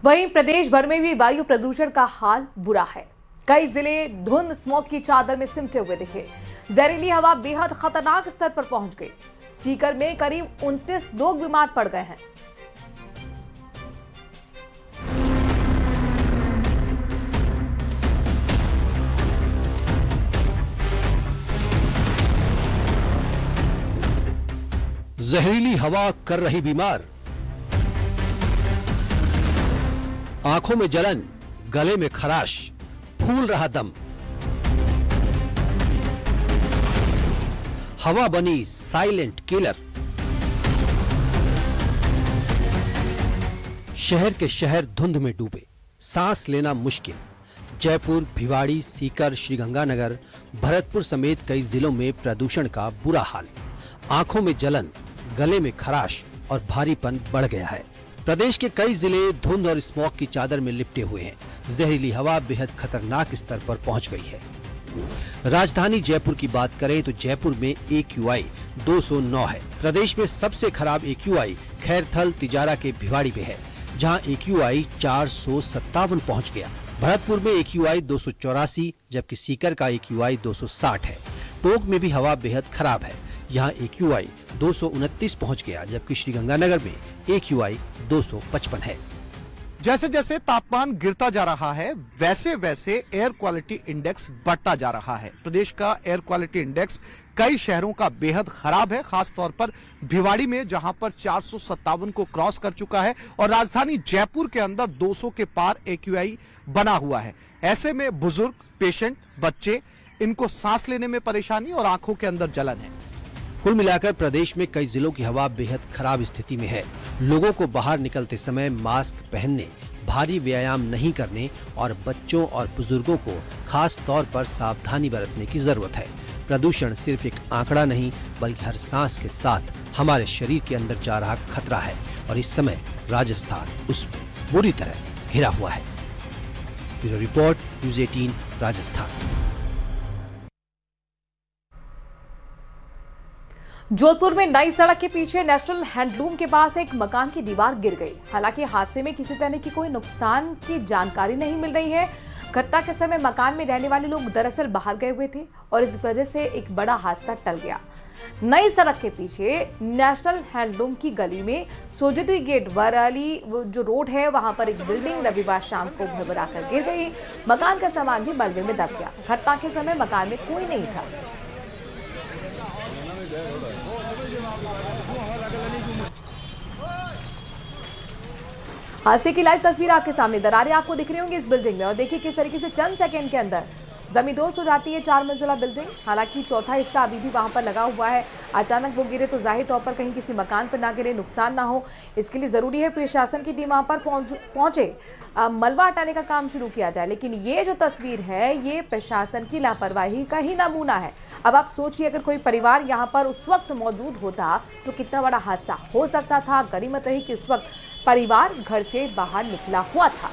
वहीं प्रदेश भर में भी वायु प्रदूषण का हाल बुरा है। कई जिले धुंध स्मॉग की चादर में सिमटे हुए दिखे। जहरीली हवा बेहद खतरनाक स्तर पर पहुंच गई। सीकर में करीब 29 लोग बीमार पड़ गए हैं। जहरीली हवा कर रही बीमार, आंखों में जलन, गले में खराश, फूल रहा दम। हवा बनी साइलेंट किलर। शहर के शहर धुंध में डूबे, सांस लेना मुश्किल। जयपुर, भिवाड़ी, सीकर, श्रीगंगानगर, भरतपुर समेत कई जिलों में प्रदूषण का बुरा हाल। आंखों में जलन, गले में खराश और भारीपन बढ़ गया है। प्रदेश के कई जिले धुंध और स्मॉग की चादर में लिपटे हुए हैं। जहरीली हवा बेहद खतरनाक स्तर पर पहुंच गई है। राजधानी जयपुर की बात करें तो जयपुर में AQI 209 है। प्रदेश में सबसे खराब AQI खैरथल तिजारा के भिवाड़ी में है, जहां AQI 457 पहुंच गया। भरतपुर में AQI 284, जबकि सीकर का AQI 260 है। टोंक में भी हवा बेहद खराब है, यहाँ AQI 229 पहुंच गया, जबकि श्रीगंगानगर में AQI 255 है। जैसे जैसे तापमान गिरता जा रहा है, वैसे वैसे एयर क्वालिटी इंडेक्स बढ़ता जा रहा है। प्रदेश का एयर क्वालिटी इंडेक्स कई शहरों का बेहद खराब है, खास तौर पर भिवाड़ी में, जहां पर 457 को क्रॉस कर चुका है और राजधानी जयपुर के अंदर 200 के पार AQI बना हुआ है। ऐसे में बुजुर्ग, पेशेंट, बच्चे, इनको सांस लेने में परेशानी और आंखों के अंदर जलन है। कुल मिलाकर प्रदेश में कई जिलों की हवा बेहद खराब स्थिति में है। लोगों को बाहर निकलते समय मास्क पहनने, भारी व्यायाम नहीं करने और बच्चों और बुजुर्गों को खास तौर पर सावधानी बरतने की जरूरत है। प्रदूषण सिर्फ एक आंकड़ा नहीं, बल्कि हर सांस के साथ हमारे शरीर के अंदर जा रहा खतरा है और इस समय राजस्थान उस पर बुरी तरह घिरा हुआ है। Bureau report, news 18 Rajasthan. Jodhpur में नई सड़क के पीछे नेशनल हैंडलूम के पास एक मकान की दीवार गिर गई। हालांकि हादसे में किसी तरह की कोई नुकसान की जानकारी नहीं मिल रही है। घटना के समय मकान में रहने वाले लोग दरअसल बाहर गए हुए थे और इस वजह से एक बड़ा हादसा टल गया। नई सड़क के पीछे नेशनल हैंडलूम की गली में सोजती गेट वराली जो रोड है, वहां पर एक बिल्डिंग रविवार शाम को भरभराकर गिर गई। मकान का सामान भी मलबे में दब गया। घटना के समय मकान में कोई नहीं था। हादसे की लाइव तस्वीर आपके सामने। दरारें आपको दिख रही होंगी इस बिल्डिंग में और देखिए किस तरीके से चंद सेकंड के अंदर जमींदोज हो जाती है 4 मंजिला बिल्डिंग। हालांकि चौथा हिस्सा अभी भी वहां पर लगा हुआ है। अचानक वो गिरे तो जाहिर तौर पर कहीं किसी मकान पर ना गिरे, नुकसान ना हो, इसके लिए जरूरी है प्रशासन की टीम वहां पर पहुंचे, मलबा हटाने का काम शुरू किया जाए। लेकिन ये जो तस्वीर है, ये प्रशासन की लापरवाही का ही नमूना है। अब आप सोचिए, अगर कोई परिवार यहाँ पर उस वक्त मौजूद होता तो कितना बड़ा हादसा हो सकता था। गनीमत रही कि उस वक्त परिवार घर से बाहर निकला हुआ था।